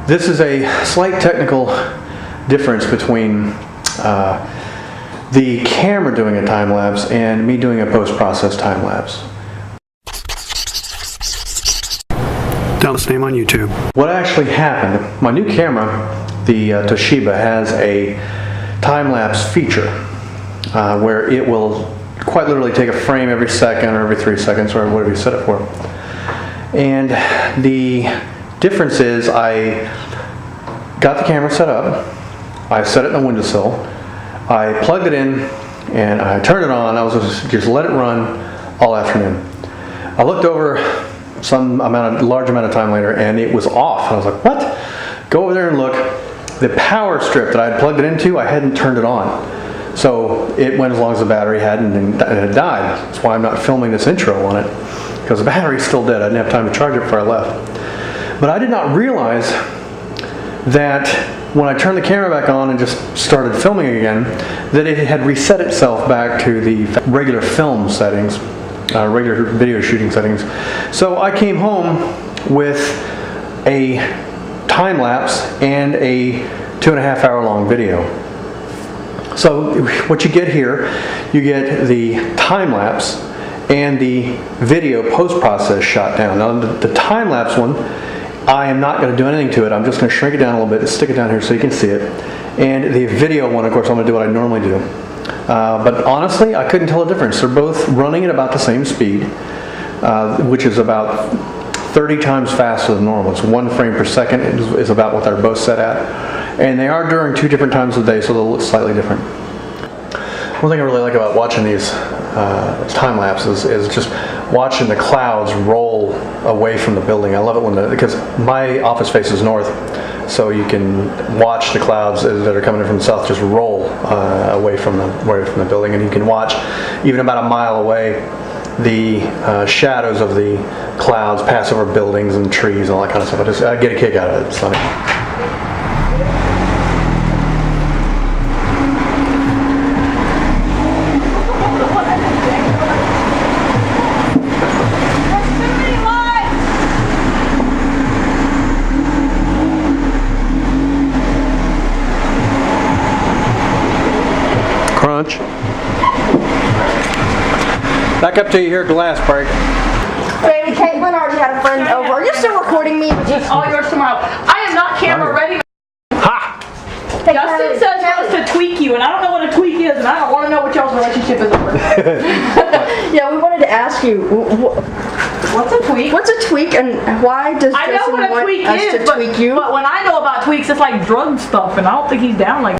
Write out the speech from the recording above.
This is a slight technical difference between the camera doing a time lapse and me doing a post-process time lapse. Tell us name on YouTube. What actually happened, my new camera, the Toshiba, has a time-lapse feature where it will quite literally take a frame every second or every 3 seconds or whatever you set it for. And the difference is I got the camera set up, I set it in the windowsill, I plugged it in and I turned it on. I was just let it run all afternoon. I looked over large amount of time later and it was off. I was like, what? Go over there and look. The power strip that I had plugged it into, I hadn't turned it on. So it went as long as the battery had and it had died. That's why I'm not filming this intro on it, because the battery's still dead. I didn't have time to charge it before I left. But I did not realize that when I turned the camera back on and just started filming again, that it had reset itself back to the regular film settings, regular video shooting settings. So I came home with a time lapse and a 2.5 hour long video. So what you get here, you get the time lapse and the video post-process shot down. Now the time lapse one, I am not going to do anything to it. I'm just going to shrink it down a little bit and stick it down here so you can see it. And the video one, of course, I'm going to do what I normally do. But honestly, I couldn't tell the difference. They're both running at about the same speed, which is about 30 times faster than normal. It's 1 frame per second is about what they're both set at. And they are during 2 different times of the day, so they'll look slightly different. One thing I really like about watching these time lapses is just watching the clouds roll away from the building. I love it because my office faces north, so you can watch the clouds that are coming in from the south just roll away from the building, and you can watch even about a mile away the shadows of the clouds pass over buildings and trees and all that kind of stuff. I get a kick out of it. It's funny. Crunch. Back up till you hear glass break. Baby, Caitlin already had a friend over. Are you still recording me? It's all yours tomorrow. I am not camera ready. Ha! Hey, Justin says he wants to tweak you, and I don't know what a tweak is, and I don't want to know what y'all's relationship is over. Yeah, we wanted to ask you, What's a tweak? what's a tweak, and why does I know Justin what a want tweak us is, to tweak you? but when I know about tweaks, it's like drug stuff, and I don't think he's down like